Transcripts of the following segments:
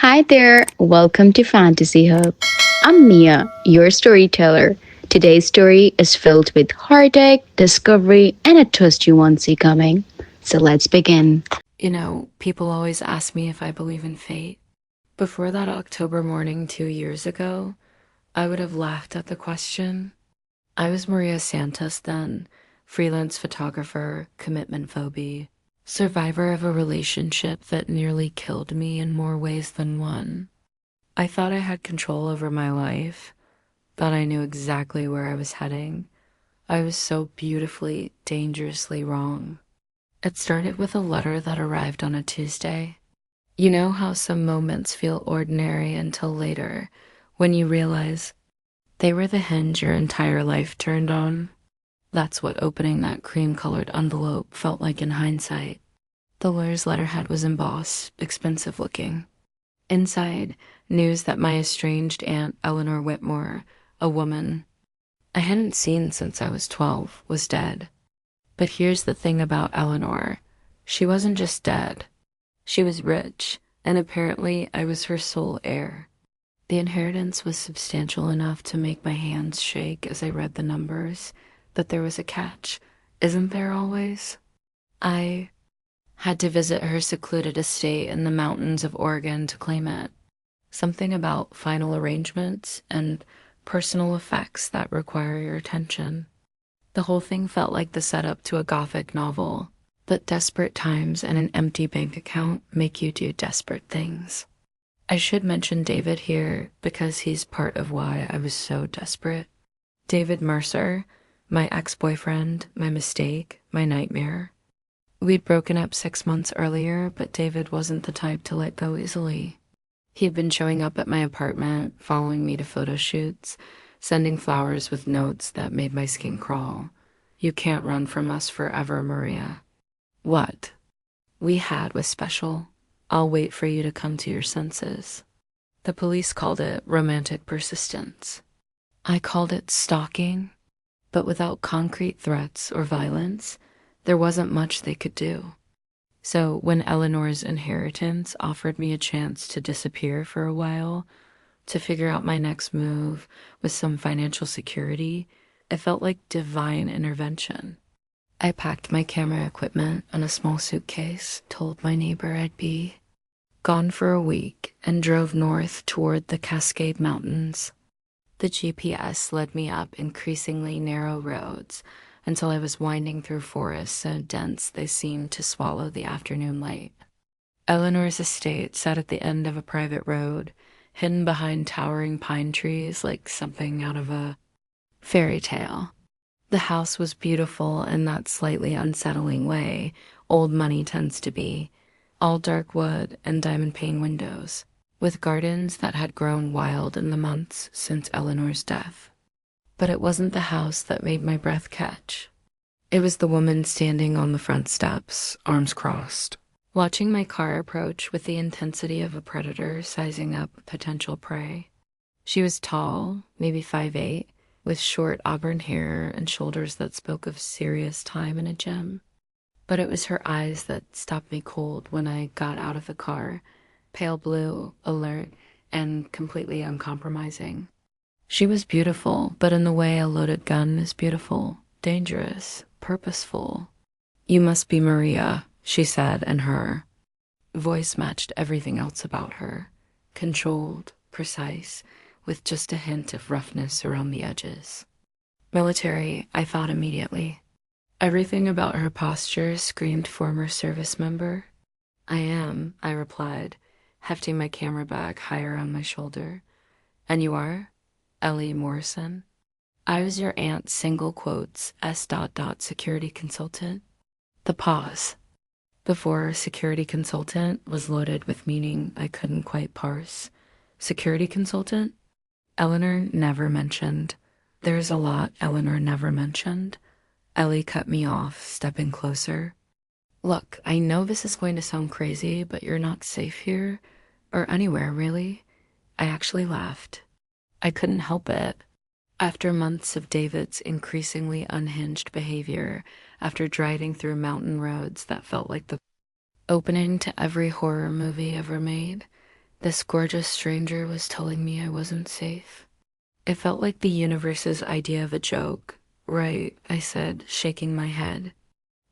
Hi there, welcome to Fantasy Hub. I'm Mia, your storyteller. Today's story is filled with heartache, discovery, and a twist you won't see coming. So let's begin. People always ask me if I believe in fate. Before that October morning 2 years ago, I would have laughed at the question. I was Maria Santos then, freelance photographer, commitment phobia, survivor of a relationship that nearly killed me in more ways than one. I thought I had control over my life, thought I knew exactly where I was heading. I was so beautifully, dangerously wrong. It started with a letter that arrived on a Tuesday. You know how some moments feel ordinary until later, when you realize they were the hinge your entire life turned on? That's what opening that cream-colored envelope felt like in hindsight. The lawyer's letterhead was embossed, expensive looking. Inside, news that my estranged aunt Eleanor Whitmore, a woman I hadn't seen since I was 12, was dead. But here's the thing about Eleanor. She wasn't just dead. She was rich, and apparently I was her sole heir. The inheritance was substantial enough to make my hands shake as I read the numbers, but there was a catch. Isn't there always? I had to visit her secluded estate in the mountains of Oregon to claim it. Something about final arrangements and personal effects that require your attention. The whole thing felt like the setup to a gothic novel, but desperate times and an empty bank account make you do desperate things. I should mention David here because he's part of why I was so desperate. David Mercer, my ex-boyfriend, my mistake, my nightmare. We'd broken up 6 months earlier, but David wasn't the type to let go easily. He had been showing up at my apartment, following me to photo shoots, sending flowers with notes that made my skin crawl. You can't run from us forever, Maria. What we had was special. I'll wait for you to come to your senses. The police called it romantic persistence. I called it stalking, but without concrete threats or violence, there wasn't much they could do. So when Eleanor's inheritance offered me a chance to disappear for a while, to figure out my next move with some financial security, it felt like divine intervention. I packed my camera equipment in a small suitcase, told my neighbor I'd be gone for a week, and drove north toward the Cascade Mountains. The GPS led me up increasingly narrow roads until I was winding through forests so dense they seemed to swallow the afternoon light. Eleanor's estate sat at the end of a private road, hidden behind towering pine trees like something out of a fairy tale. The house was beautiful in that slightly unsettling way old money tends to be, all dark wood and diamond pane windows, with gardens that had grown wild in the months since Eleanor's death. But it wasn't the house that made my breath catch. It was the woman standing on the front steps, arms crossed, watching my car approach with the intensity of a predator sizing up potential prey. She was tall, maybe 5'8", with short auburn hair and shoulders that spoke of serious time in a gym. But it was her eyes that stopped me cold when I got out of the car, pale blue, alert, and completely uncompromising. She was beautiful, but in the way a loaded gun is beautiful, dangerous, purposeful. "You must be Maria," she said, and her voice matched everything else about her. Controlled, precise, with just a hint of roughness around the edges. Military, I thought immediately. Everything about her posture screamed former service member. "I am," I replied, hefting my camera bag higher on my shoulder. "And you are?" "Ellie Morrison." "I was your aunt's single quotes S. security consultant." The pause before security consultant was loaded with meaning I couldn't quite parse. Security consultant? Eleanor never mentioned. There's a lot Eleanor never mentioned. Ellie cut me off, stepping closer. "Look, I know this is going to sound crazy, but you're not safe here, or anywhere, really." I actually laughed. I couldn't help it. After months of David's increasingly unhinged behavior, after driving through mountain roads that felt like the opening to every horror movie ever made, This gorgeous stranger was telling me I wasn't safe. It felt like the universe's idea of a joke. Right, I said, shaking my head.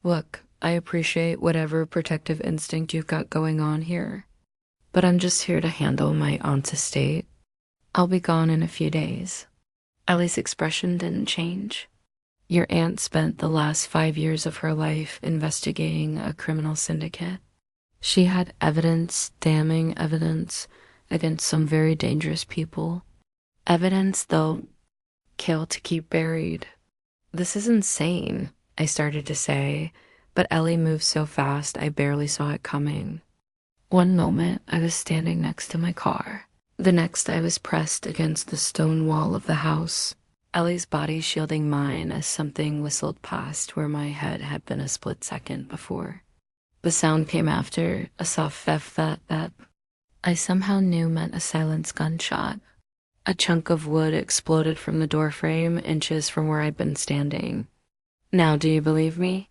Look, I appreciate whatever protective instinct you've got going on here, but I'm just here to handle my aunt's estate. I'll be gone in a few days. Ellie's expression didn't change. Your aunt spent the last 5 years of her life investigating a criminal syndicate. She had evidence, damning evidence, against some very dangerous people. Evidence they'll kill to keep buried. This is insane, I started to say, but Ellie moved so fast I barely saw it coming. One moment I was standing next to my car. The next I was pressed against the stone wall of the house, Ellie's body shielding mine as something whistled past where my head had been a split second before. The sound came after, a soft fef-fat-fat. I somehow knew meant a silenced gunshot. A chunk of wood exploded from the doorframe inches from where I'd been standing. Now do you believe me?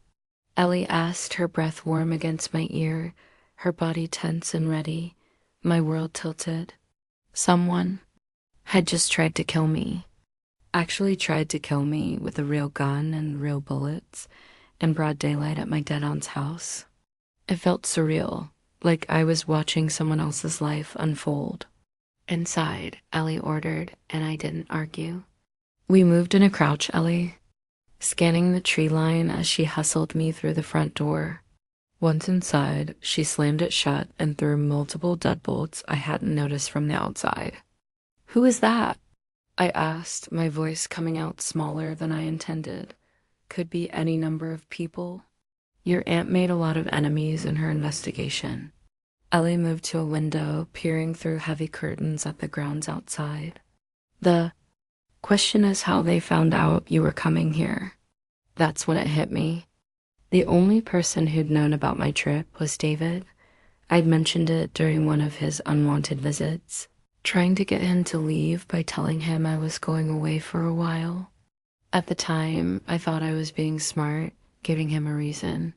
Ellie asked, her breath warm against my ear, her body tense and ready, my world tilted. Someone had just tried to kill me. Actually tried to kill me with a real gun and real bullets in broad daylight at my dead aunt's house. It felt surreal, like I was watching someone else's life unfold. Inside, Ellie ordered, and I didn't argue. We moved in a crouch, Ellie, scanning the tree line as she hustled me through the front door. Once inside, she slammed it shut and threw multiple deadbolts I hadn't noticed from the outside. Who is that? I asked, my voice coming out smaller than I intended. Could be any number of people. Your aunt made a lot of enemies in her investigation. Ellie moved to a window, peering through heavy curtains at the grounds outside. The question is how they found out you were coming here. That's when it hit me. The only person who'd known about my trip was David. I'd mentioned it during one of his unwanted visits, trying to get him to leave by telling him I was going away for a while. At the time, I thought I was being smart, giving him a reason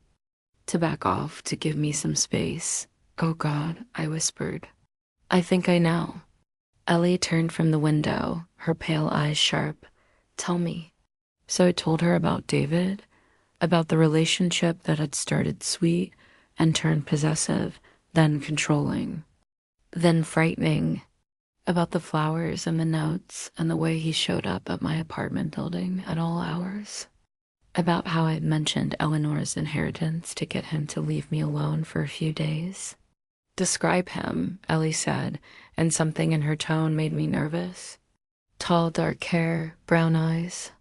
to back off, to give me some space. Oh God, I whispered. I think I know. Ellie turned from the window, her pale eyes sharp. Tell me. So I told her about David, about the relationship that had started sweet and turned possessive, then controlling, then frightening, about the flowers and the notes and the way he showed up at my apartment building at all hours, about how I'd mentioned Eleanor's inheritance to get him to leave me alone for a few days. Describe him, Ellie said, and something in her tone made me nervous. Tall, dark hair, brown eyes.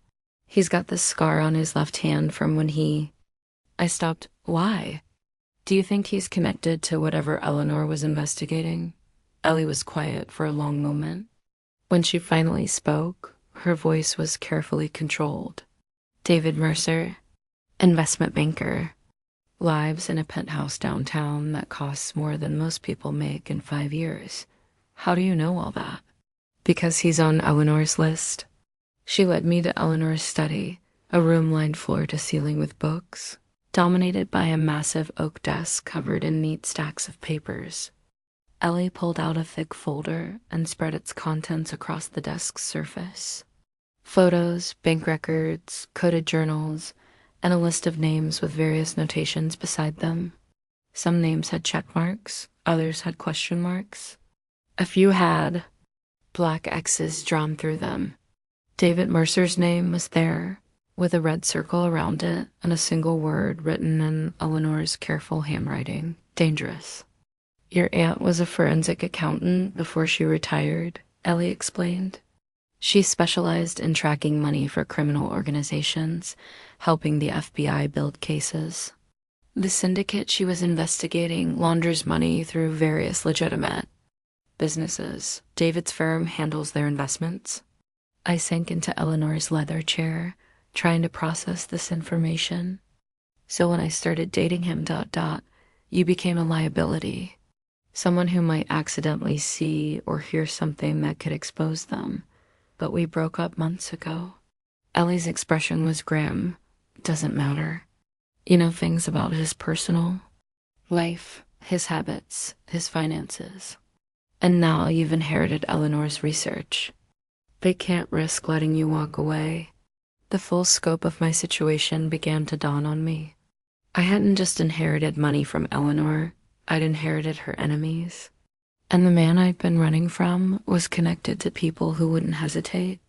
He's got this scar on his left hand from when he... I stopped. Why? Do you think he's connected to whatever Eleanor was investigating? Ellie was quiet for a long moment. When she finally spoke, her voice was carefully controlled. David Mercer, investment banker, lives in a penthouse downtown that costs more than most people make in 5 years. How do you know all that? Because he's on Eleanor's list. She led me to Eleanor's study, a room lined floor to ceiling with books, dominated by a massive oak desk covered in neat stacks of papers. Ellie pulled out a thick folder and spread its contents across the desk's surface. Photos, bank records, coded journals, and a list of names with various notations beside them. Some names had check marks, others had question marks. A few had black X's drawn through them. David Mercer's name was there, with a red circle around it and a single word written in Eleanor's careful handwriting. Dangerous. Your aunt was a forensic accountant before she retired, Ellie explained. She specialized in tracking money for criminal organizations, helping the FBI build cases. The syndicate she was investigating launders money through various legitimate businesses. David's firm handles their investments. I sank into Eleanor's leather chair, trying to process this information. So when I started dating him, you became a liability. Someone who might accidentally see or hear something that could expose them. But we broke up months ago. Ellie's expression was grim. Doesn't matter. You know things about his personal life, his habits, his finances. And now you've inherited Eleanor's research. They can't risk letting you walk away. The full scope of my situation began to dawn on me. I hadn't just inherited money from Eleanor, I'd inherited her enemies. And the man I'd been running from was connected to people who wouldn't hesitate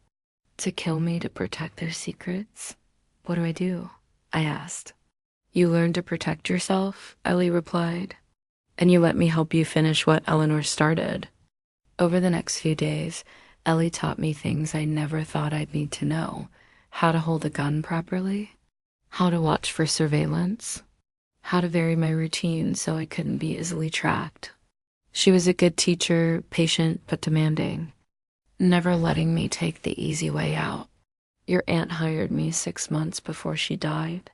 to kill me to protect their secrets. What do I do? I asked. You learn to protect yourself, Ellie replied. And you let me help you finish what Eleanor started. Over the next few days, Ellie taught me things I never thought I'd need to know. How to hold a gun properly, how to watch for surveillance, how to vary my routine so I couldn't be easily tracked. She was a good teacher, patient but demanding, never letting me take the easy way out. Your aunt hired me 6 months before she died,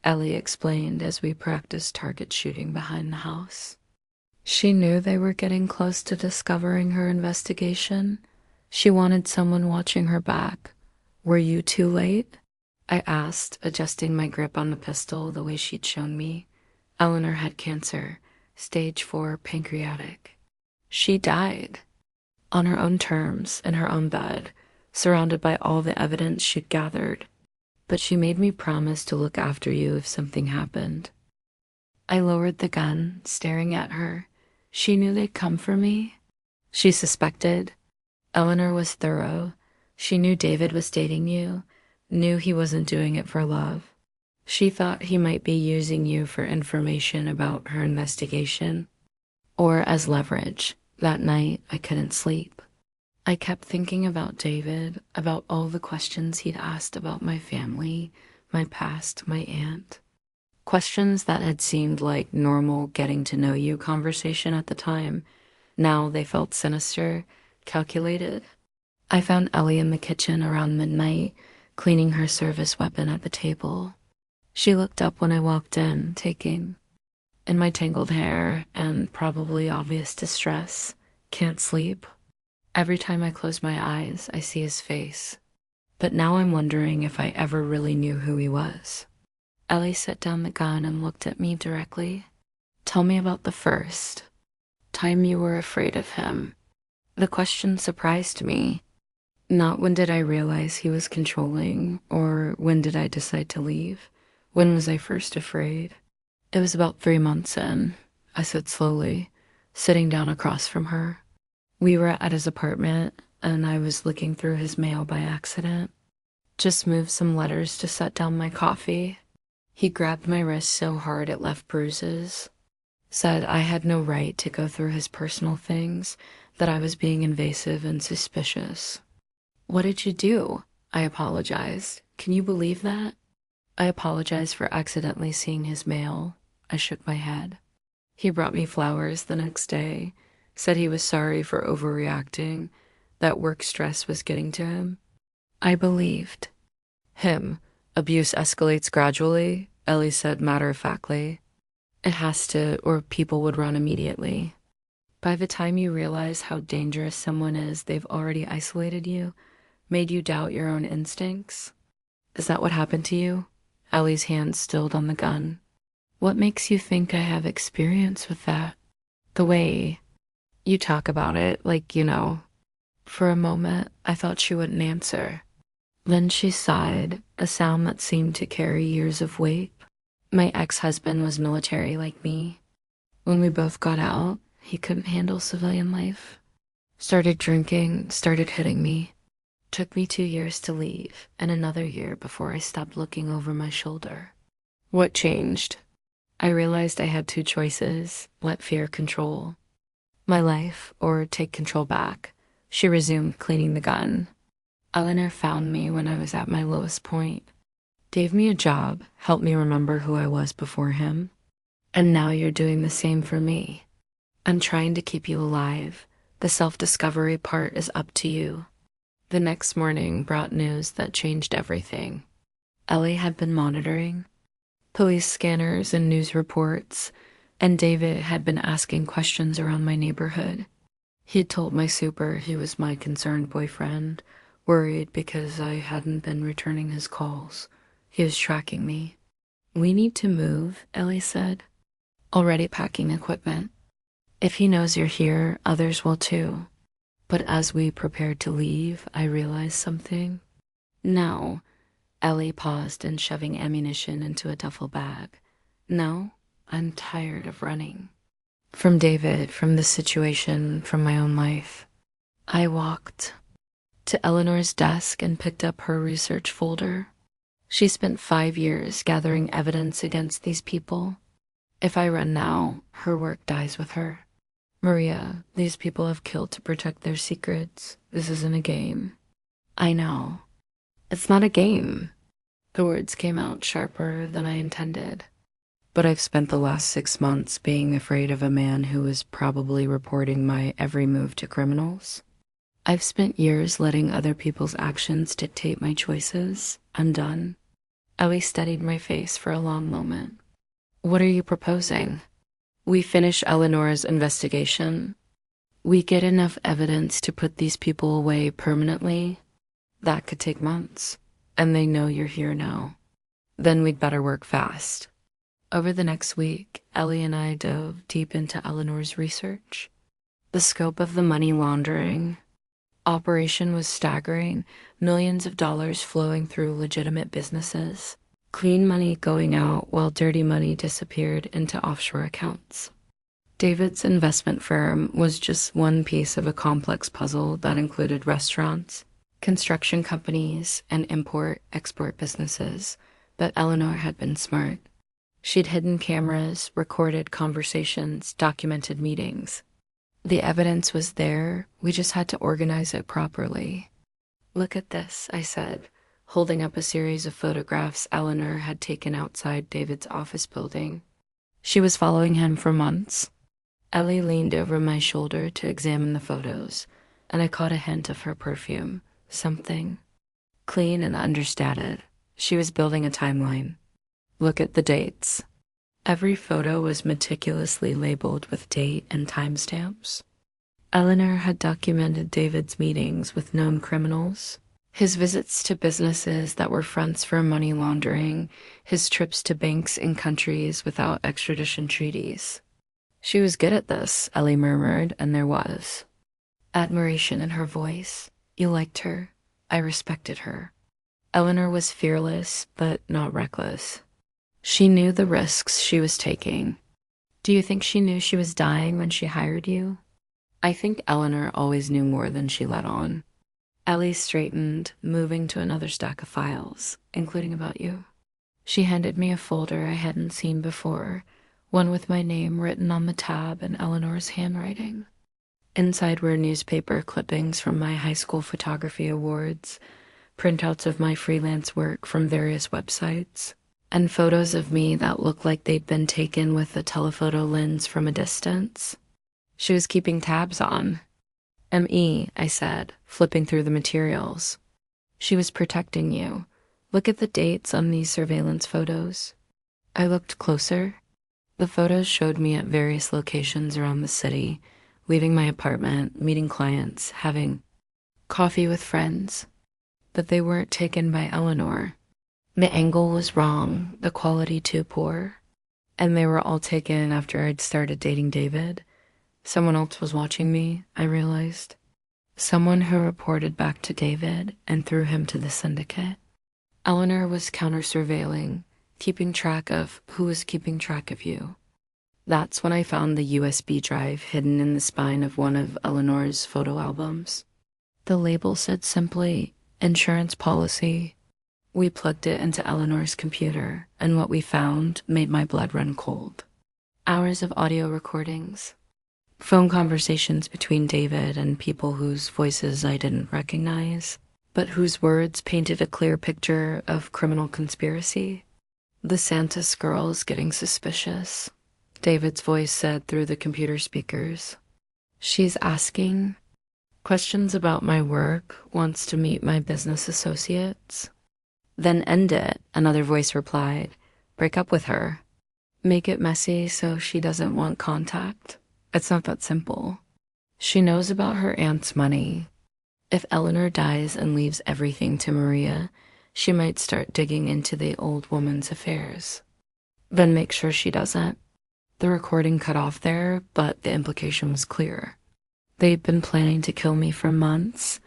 Ellie explained as we practiced target shooting behind the house. She knew they were getting close to discovering her investigation. She wanted someone watching her back. Were you too late? I asked, adjusting my grip on the pistol the way she'd shown me. Eleanor had cancer, stage 4 pancreatic. She died. On her own terms, in her own bed, surrounded by all the evidence she'd gathered. But she made me promise to look after you if something happened. I lowered the gun, staring at her. She knew they'd come for me. She suspected. Eleanor was thorough. She knew David was dating you, knew he wasn't doing it for love. She thought he might be using you for information about her investigation, or as leverage. That night, I couldn't sleep. I kept thinking about David, about all the questions he'd asked about my family, my past, my aunt. Questions that had seemed like normal getting to know you conversation at the time. Now they felt sinister, calculated. I found Ellie in the kitchen around midnight, cleaning her service weapon at the table. She looked up when I walked in, taking in my tangled hair and probably obvious distress. Can't sleep. Every time I close my eyes, I see his face. But now I'm wondering if I ever really knew who he was. Ellie set down the gun and looked at me directly. Tell me about the first time you were afraid of him. The question surprised me. Not when did I realize he was controlling, or when did I decide to leave. When was I first afraid? It was about 3 months in, I said slowly, sitting down across from her. We were at his apartment, and I was looking through his mail by accident. Just moved some letters to set down my coffee. He grabbed my wrist so hard it left bruises. Said I had no right to go through his personal things, that I was being invasive and suspicious. What did you do? I apologized. Can you believe that? I apologized for accidentally seeing his mail. I shook my head. He brought me flowers the next day, said he was sorry for overreacting, that work stress was getting to him. I believed. Him. Abuse escalates gradually, Ellie said matter-of-factly. It has to, or people would run immediately. By the time you realize how dangerous someone is, they've already isolated you, made you doubt your own instincts. Is that what happened to you? Ellie's hand stilled on the gun. What makes you think I have experience with that? The way you talk about it, like, For a moment, I thought she wouldn't answer. Then she sighed, a sound that seemed to carry years of weight. My ex-husband was military like me. When we both got out, he couldn't handle civilian life. Started drinking, started hitting me. Took me 2 years to leave, and another year before I stopped looking over my shoulder. What changed? I realized I had 2 choices: let fear control my life or take control back. She resumed cleaning the gun. Eleanor found me when I was at my lowest point. Gave me a job, helped me remember who I was before him. And now you're doing the same for me. I'm trying to keep you alive. The self-discovery part is up to you. The next morning brought news that changed everything. Ellie had been monitoring police scanners and news reports, and David had been asking questions around my neighborhood. He'd told my super he was my concerned boyfriend, worried because I hadn't been returning his calls. He was tracking me. We need to move, Ellie said. Already packing equipment. If he knows you're here, others will too. But as we prepared to leave, I realized something. No. Ellie paused and shoving ammunition into a duffel bag. No, I'm tired of running. From David, from this situation, from my own life. I walked to Eleanor's desk and picked up her research folder. She spent 5 years gathering evidence against these people. If I run now, her work dies with her. Maria, these people have killed to protect their secrets. This isn't a game. I know. It's not a game. The words came out sharper than I intended. But I've spent the last 6 months being afraid of a man who is probably reporting my every move to criminals. I've spent years letting other people's actions dictate my choices. I'm done. Ellie studied my face for a long moment. What are you proposing? We finish Eleanor's investigation. We get enough evidence to put these people away permanently. That could take months. And they know you're here now. Then we'd better work fast. Over the next week, Ellie and I dove deep into Eleanor's research. The scope of the money laundering operation was staggering, millions of dollars flowing through legitimate businesses, clean money going out while dirty money disappeared into offshore accounts. David's investment firm was just one piece of a complex puzzle that included restaurants, construction companies, and import-export businesses, but Eleanor had been smart. She'd hidden cameras, recorded conversations, documented meetings. The evidence was there, we just had to organize it properly. Look at this, I said, holding up a series of photographs Eleanor had taken outside David's office building. She was following him for months. Ellie leaned over my shoulder to examine the photos, and I caught a hint of her perfume. Something clean and understated. She was building a timeline. Look at the dates. Every photo was meticulously labeled with date and timestamps. Eleanor had documented David's meetings with known criminals, his visits to businesses that were fronts for money laundering, his trips to banks in countries without extradition treaties. She was good at this, Ellie murmured, and there was admiration in her voice. You liked her. I respected her. Eleanor was fearless, but not reckless. She knew the risks she was taking. Do you think she knew she was dying when she hired you? I think Eleanor always knew more than she let on. Ellie straightened, moving to another stack of files, including about you. She handed me a folder I hadn't seen before, one with my name written on the tab in Eleanor's handwriting. Inside were newspaper clippings from my high school photography awards, printouts of my freelance work from various websites, and photos of me that looked like they'd been taken with a telephoto lens from a distance. She was keeping tabs on. M.E., I said, flipping through the materials. She was protecting you. Look at the dates on these surveillance photos. I looked closer. The photos showed me at various locations around the city, leaving my apartment, meeting clients, having coffee with friends. But they weren't taken by Eleanor. The angle was wrong, the quality too poor. And they were all taken after I'd started dating David. Someone else was watching me, I realized. Someone who reported back to David and threw him to the syndicate. Eleanor was counter-surveilling, keeping track of who was keeping track of you. That's when I found the USB drive hidden in the spine of one of Eleanor's photo albums. The label said simply, insurance policy. We plugged it into Eleanor's computer, and what we found made my blood run cold. Hours of audio recordings. Phone conversations between David and people whose voices I didn't recognize, but whose words painted a clear picture of criminal conspiracy. The Santos girls getting suspicious, David's voice said through the computer speakers. She's asking questions about my work, wants to meet my business associates. Then end it, another voice replied. Break up with her. Make it messy so she doesn't want contact. It's not that simple. She knows about her aunt's money. If Eleanor dies and leaves everything to Maria, she might start digging into the old woman's affairs. Then make sure she doesn't. The recording cut off there, but the implication was clear. They'd been planning to kill me for months,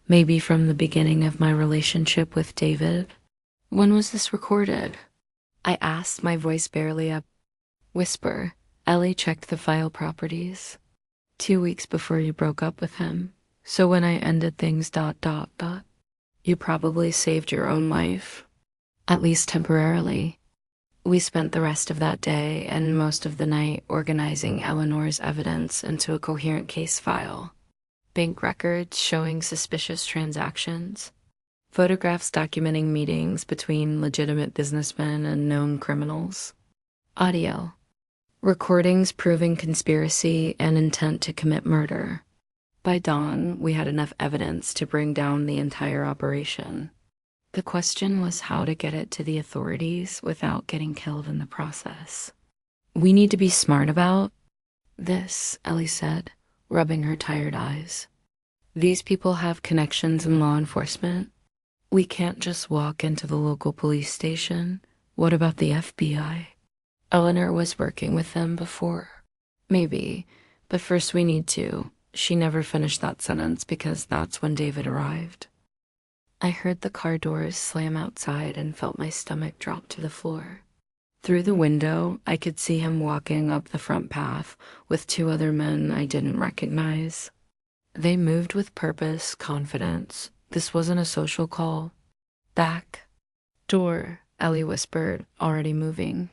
maybe from the beginning of my relationship with David. When was this recorded? I asked, my voice barely a whisper. Ellie checked the file properties. 2 weeks before you broke up with him. So when I ended things ... You probably saved your own life. At least temporarily. We spent the rest of that day and most of the night organizing Eleanor's evidence into a coherent case file. Bank records showing suspicious transactions. Photographs documenting meetings between legitimate businessmen and known criminals. Audio. Recordings proving conspiracy and intent to commit murder. By dawn, we had enough evidence to bring down the entire operation. The question was how to get it to the authorities without getting killed in the process. We need to be smart about this, Ellie said, rubbing her tired eyes. These people have connections in law enforcement. We can't just walk into the local police station. What about the FBI? Eleanor was working with them before. Maybe, but first we need to. She never finished that sentence because that's when David arrived. I heard the car doors slam outside and felt my stomach drop to the floor. Through the window, I could see him walking up the front path with 2 other men I didn't recognize. They moved with purpose, confidence. This wasn't a social call. Back. Door, Ellie whispered, already moving.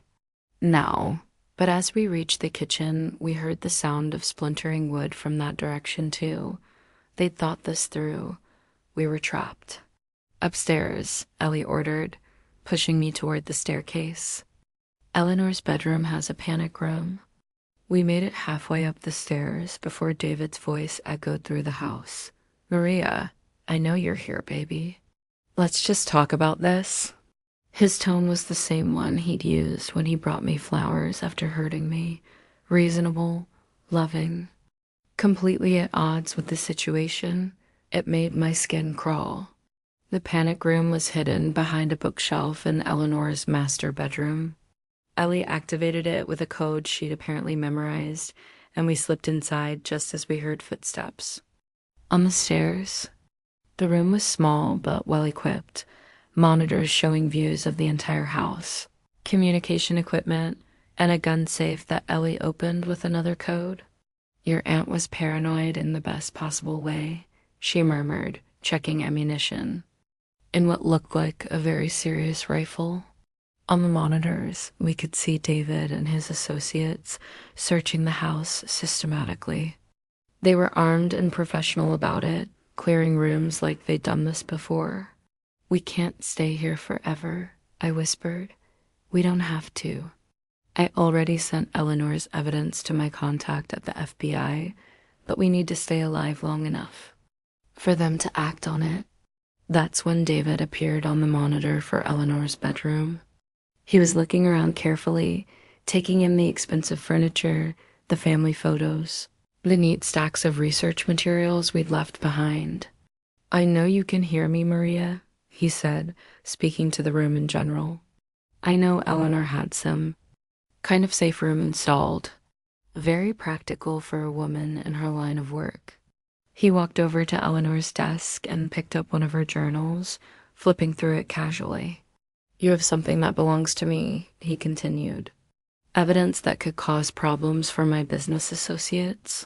Now. But as we reached the kitchen, we heard the sound of splintering wood from that direction too. They'd thought this through. We were trapped. Upstairs, Ellie ordered, pushing me toward the staircase. Eleanor's bedroom has a panic room. We made it halfway up the stairs before David's voice echoed through the house. Maria, I know you're here, baby. Let's just talk about this. His tone was the same one he'd used when he brought me flowers after hurting me. Reasonable, loving. Completely at odds with the situation, it made my skin crawl. The panic room was hidden behind a bookshelf in Eleanor's master bedroom. Ellie activated it with a code she'd apparently memorized, and we slipped inside just as we heard footsteps. On the stairs, the room was small but well-equipped, monitors showing views of the entire house, communication equipment, and a gun safe that Ellie opened with another code. Your aunt was paranoid in the best possible way, she murmured, checking ammunition. In what looked like a very serious rifle. On the monitors, we could see David and his associates searching the house systematically. They were armed and professional about it, clearing rooms like they'd done this before. We can't stay here forever, I whispered. We don't have to. I already sent Eleanor's evidence to my contact at the FBI, but we need to stay alive long enough for them to act on it. That's when David appeared on the monitor for Eleanor's bedroom. He was looking around carefully, taking in the expensive furniture, the family photos, the neat stacks of research materials we'd left behind. I know you can hear me, Maria, he said, speaking to the room in general. I know Eleanor had some kind of safe room installed. Very practical for a woman in her line of work. He walked over to Eleanor's desk and picked up one of her journals, flipping through it casually. You have something that belongs to me, he continued. Evidence that could cause problems for my business associates.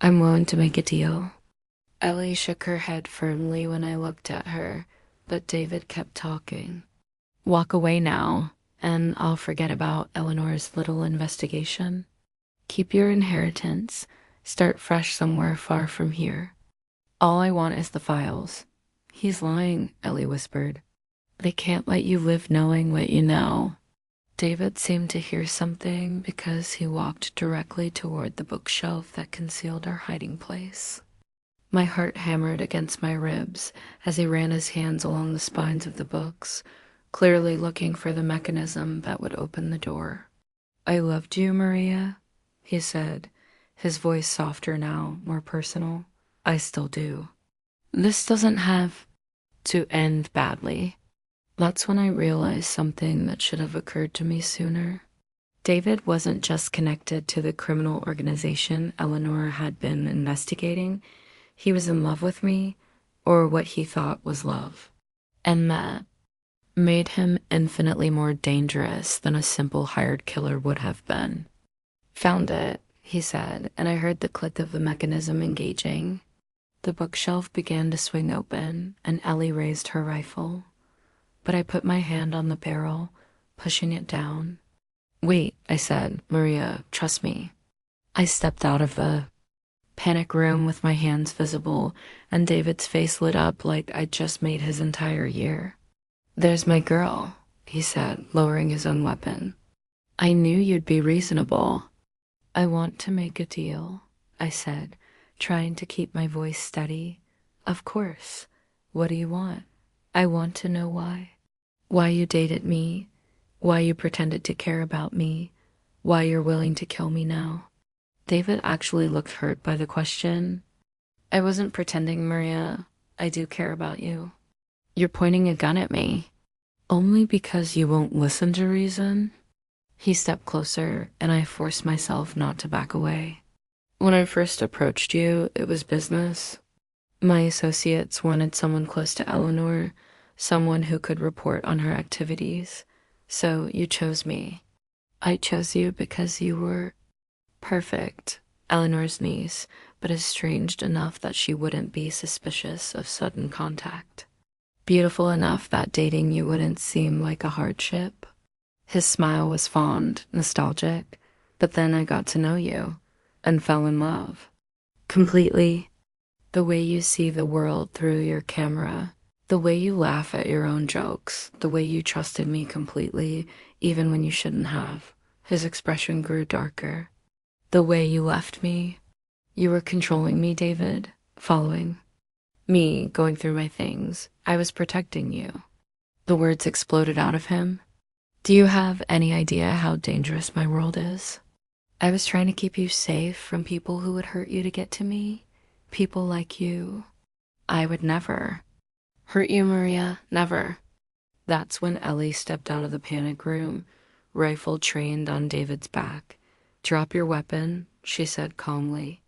I'm willing to make a deal. Ellie shook her head firmly when I looked at her, but David kept talking. Walk away now, and I'll forget about Eleanor's little investigation. Keep your inheritance. Start fresh somewhere far from here. All I want is the files. He's lying, Ellie whispered. They can't let you live knowing what you know. David seemed to hear something because he walked directly toward the bookshelf that concealed our hiding place. My heart hammered against my ribs as he ran his hands along the spines of the books, clearly looking for the mechanism that would open the door. I loved you, Maria, he said, his voice softer now, more personal. I still do. This doesn't have to end badly. That's when I realized something that should have occurred to me sooner. David wasn't just connected to the criminal organization Eleanor had been investigating, he was in love with me, or what he thought was love. And that made him infinitely more dangerous than a simple hired killer would have been. Found it, he said, and I heard the click of the mechanism engaging. The bookshelf began to swing open, and Ellie raised her rifle. But I put my hand on the barrel, pushing it down. Wait, I said, Maria, trust me. I stepped out of the panic room with my hands visible, and David's face lit up like I'd just made his entire year. There's my girl, he said, lowering his own weapon. I knew you'd be reasonable. I want to make a deal, I said, trying to keep my voice steady. Of course. What do you want? I want to know why. Why you dated me, why you pretended to care about me, why you're willing to kill me now. David actually looked hurt by the question. I wasn't pretending, Maria. I do care about you. You're pointing a gun at me. Only because you won't listen to reason? He stepped closer, and I forced myself not to back away. When I first approached you, it was business. My associates wanted someone close to Eleanor, someone who could report on her activities. So you chose me. I chose you because you were perfect, Eleanor's niece, but estranged enough that she wouldn't be suspicious of sudden contact. Beautiful enough that dating you wouldn't seem like a hardship. His smile was fond, nostalgic, but then I got to know you and fell in love. Completely. The way you see the world through your camera, the way you laugh at your own jokes, the way you trusted me completely, even when you shouldn't have. His expression grew darker. The way you left me. You were controlling me, David, following me, going through my things. I was protecting you. The words exploded out of him. Do you have any idea how dangerous my world is? I was trying to keep you safe from people who would hurt you to get to me. People like you. I would never hurt you, Maria, never. That's when Ellie stepped out of the panic room, rifle trained on David's back. Drop your weapon, she said calmly.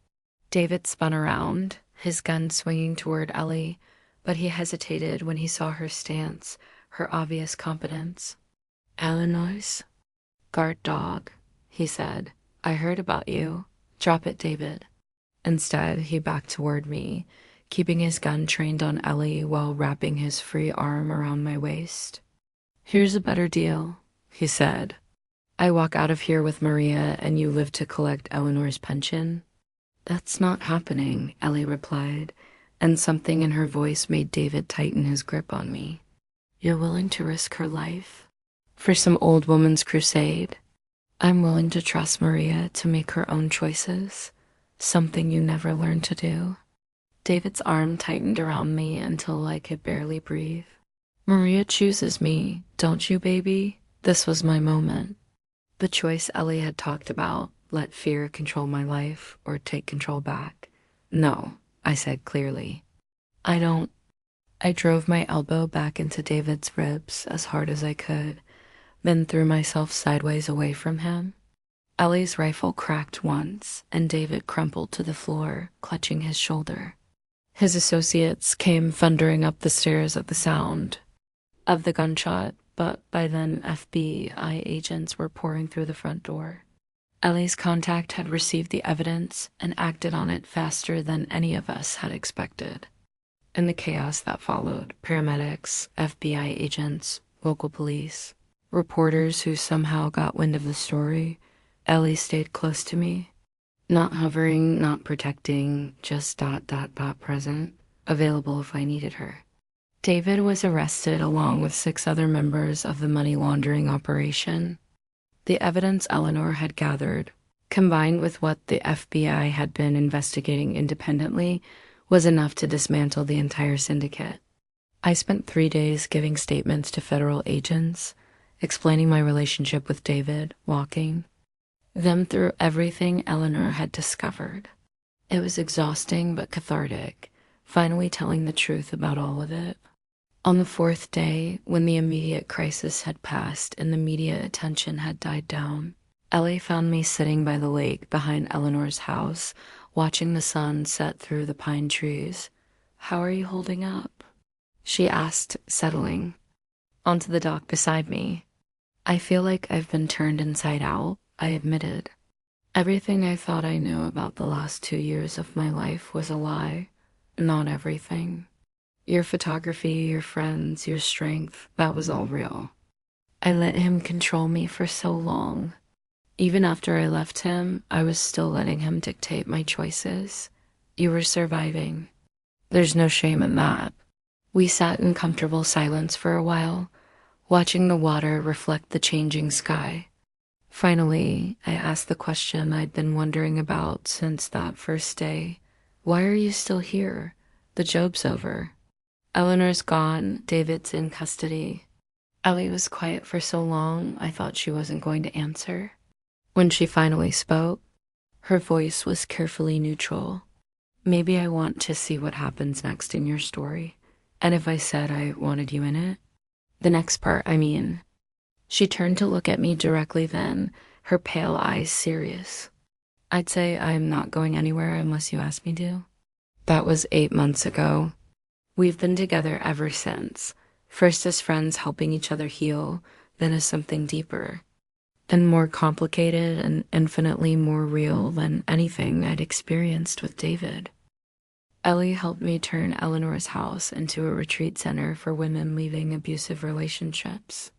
David spun around, his gun swinging toward Ellie, but he hesitated when he saw her stance, her obvious competence. Eleanor's guard dog, he said. I heard about you. Drop it, David. Instead, he backed toward me, keeping his gun trained on Ellie while wrapping his free arm around my waist. Here's a better deal, he said. I walk out of here with Maria and you live to collect Eleanor's pension. That's not happening, Ellie replied, and something in her voice made David tighten his grip on me. You're willing to risk her life? For some old woman's crusade? I'm willing to trust Maria to make her own choices, something you never learned to do. David's arm tightened around me until I could barely breathe. Maria chooses me, don't you, baby? This was my moment. The choice Ellie had talked about, let fear control my life or take control back. No, I said clearly. I don't. I drove my elbow back into David's ribs as hard as I could, then threw myself sideways away from him. Ellie's rifle cracked once, and David crumpled to the floor, clutching his shoulder. His associates came thundering up the stairs at the sound of the gunshot, but by then FBI agents were pouring through the front door. Ellie's contact had received the evidence and acted on it faster than any of us had expected. In the chaos that followed, paramedics, FBI agents, local police, reporters who somehow got wind of the story, Ellie stayed close to me. Not hovering, not protecting, just present, available if I needed her. David was arrested along with 6 other members of the money laundering operation. The evidence Eleanor had gathered, combined with what the FBI had been investigating independently, was enough to dismantle the entire syndicate. I spent 3 days giving statements to federal agents, explaining my relationship with David, walking them through everything Eleanor had discovered. It was exhausting but cathartic, finally telling the truth about all of it. On the 4th day, when the immediate crisis had passed and the media attention had died down, Ellie found me sitting by the lake behind Eleanor's house, watching the sun set through the pine trees. "How are you holding up?" she asked, settling onto the dock beside me. "I feel like I've been turned inside out," I admitted. Everything I thought I knew about the last 2 years of my life was a lie. Not everything. Your photography, your friends, your strength, that was all real. I let him control me for so long. Even after I left him, I was still letting him dictate my choices. You were surviving. There's no shame in that. We sat in comfortable silence for a while, watching the water reflect the changing sky. Finally, I asked the question I'd been wondering about since that first day. "Why are you still here? The job's over." "Eleanor's gone. David's in custody." Ellie was quiet for so long, I thought she wasn't going to answer. When she finally spoke, her voice was carefully neutral. "Maybe I want to see what happens next in your story. And if I said I wanted you in it? The next part, I mean." She turned to look at me directly then, her pale eyes serious. "I'd say I'm not going anywhere unless you ask me to." That was 8 months ago. We've been together ever since, first as friends helping each other heal, then as something deeper, and more complicated and infinitely more real than anything I'd experienced with David. Ellie helped me turn Eleanor's house into a retreat center for women leaving abusive relationships.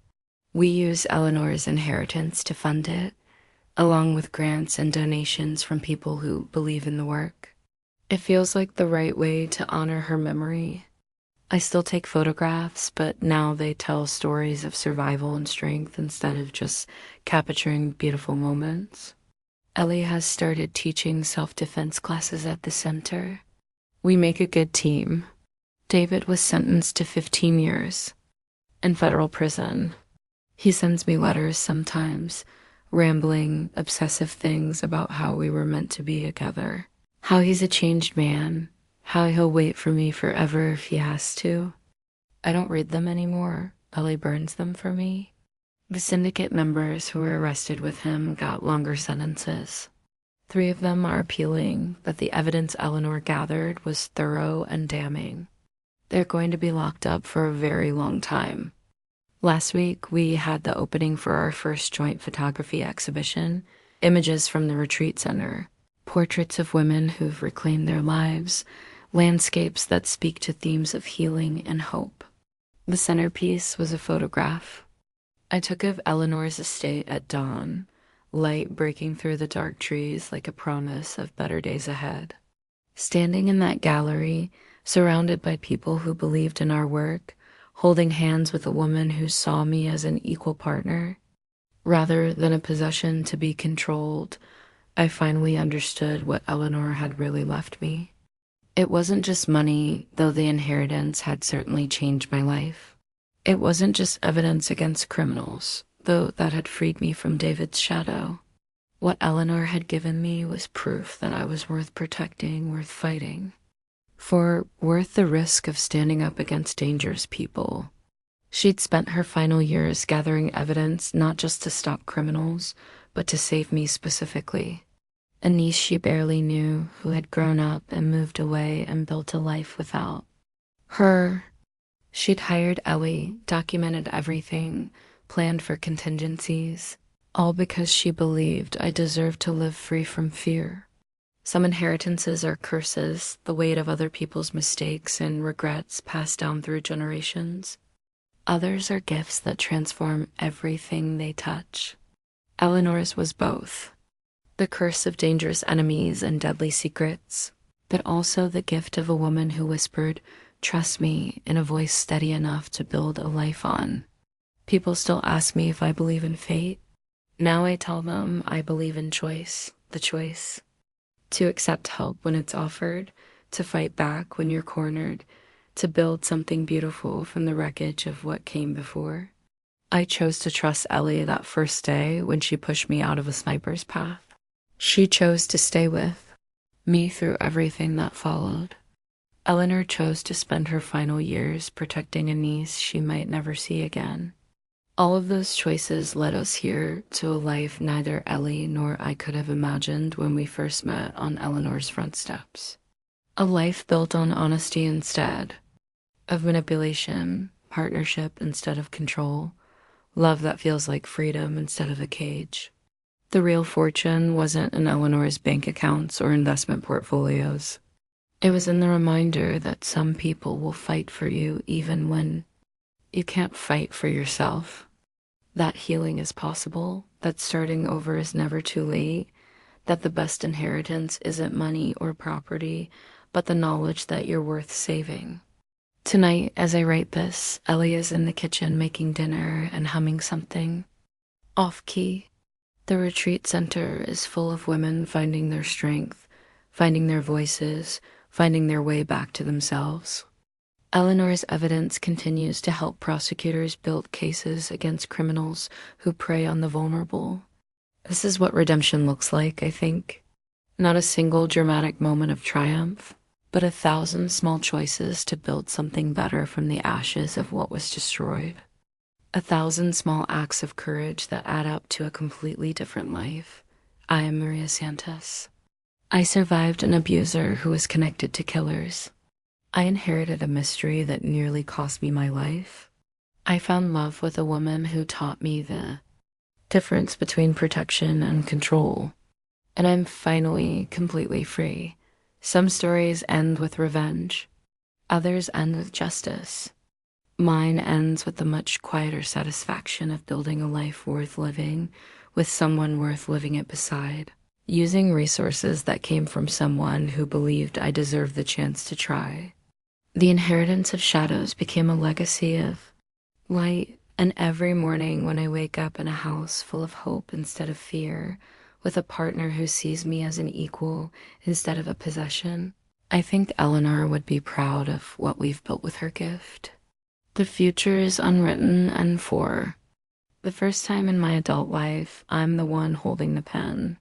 We use Eleanor's inheritance to fund it, along with grants and donations from people who believe in the work. It feels like the right way to honor her memory. I still take photographs, but now they tell stories of survival and strength instead of just capturing beautiful moments. Ellie has started teaching self-defense classes at the center. We make a good team. David was sentenced to 15 years in federal prison. He sends me letters sometimes, rambling, obsessive things about how we were meant to be together, how he's a changed man, how he'll wait for me forever if he has to. I don't read them anymore. Ellie burns them for me. The syndicate members who were arrested with him got longer sentences. 3 of them are appealing, but the evidence Eleanor gathered was thorough and damning. They're going to be locked up for a very long time. Last week, we had the opening for our first joint photography exhibition, images from the retreat center, portraits of women who've reclaimed their lives, landscapes that speak to themes of healing and hope. The centerpiece was a photograph I took of Eleanor's estate at dawn, light breaking through the dark trees like a promise of better days ahead. Standing in that gallery, surrounded by people who believed in our work, holding hands with a woman who saw me as an equal partner, rather than a possession to be controlled, I finally understood what Eleanor had really left me. It wasn't just money, though the inheritance had certainly changed my life. It wasn't just evidence against criminals, though that had freed me from David's shadow. What Eleanor had given me was proof that I was worth protecting, worth fighting, for worth the risk of standing up against dangerous people. She'd spent her final years gathering evidence not just to stop criminals, but to save me specifically. A niece she barely knew who had grown up and moved away and built a life without her. She'd hired Ellie, documented everything, planned for contingencies, all because she believed I deserved to live free from fear. Some inheritances are curses, the weight of other people's mistakes and regrets passed down through generations. Others are gifts that transform everything they touch. Eleanor's was both. The curse of dangerous enemies and deadly secrets, but also the gift of a woman who whispered, "Trust me," in a voice steady enough to build a life on. People still ask me if I believe in fate. Now I tell them I believe in choice, the choice. To accept help when it's offered, to fight back when you're cornered, to build something beautiful from the wreckage of what came before. I chose to trust Ellie that first day when she pushed me out of a sniper's path. She chose to stay with me through everything that followed. Eleanor chose to spend her final years protecting a niece she might never see again. All of those choices led us here to a life neither Ellie nor I could have imagined when we first met on Eleanor's front steps. A life built on honesty instead of manipulation, partnership instead of control, love that feels like freedom instead of a cage. The real fortune wasn't in Eleanor's bank accounts or investment portfolios. It was in the reminder that some people will fight for you even when you can't fight for yourself. That healing is possible, that starting over is never too late, that the best inheritance isn't money or property, but the knowledge that you're worth saving. Tonight, as I write this, Ellie is in the kitchen making dinner and humming something off key. The retreat center is full of women finding their strength, finding their voices, finding their way back to themselves. Eleanor's evidence continues to help prosecutors build cases against criminals who prey on the vulnerable. This is what redemption looks like, I think. Not a single dramatic moment of triumph, but 1,000 small choices to build something better from the ashes of what was destroyed. 1,000 small acts of courage that add up to a completely different life. I am Maria Santos. I survived an abuser who was connected to killers. I inherited a mystery that nearly cost me my life. I found love with a woman who taught me the difference between protection and control. And I'm finally completely free. Some stories end with revenge. Others end with justice. Mine ends with the much quieter satisfaction of building a life worth living with someone worth living it beside, using resources that came from someone who believed I deserved the chance to try. The inheritance of shadows became a legacy of light, and every morning when I wake up in a house full of hope instead of fear, with a partner who sees me as an equal instead of a possession, I think Eleanor would be proud of what we've built with her gift. The future is unwritten, and for the first time in my adult life, I'm the one holding the pen.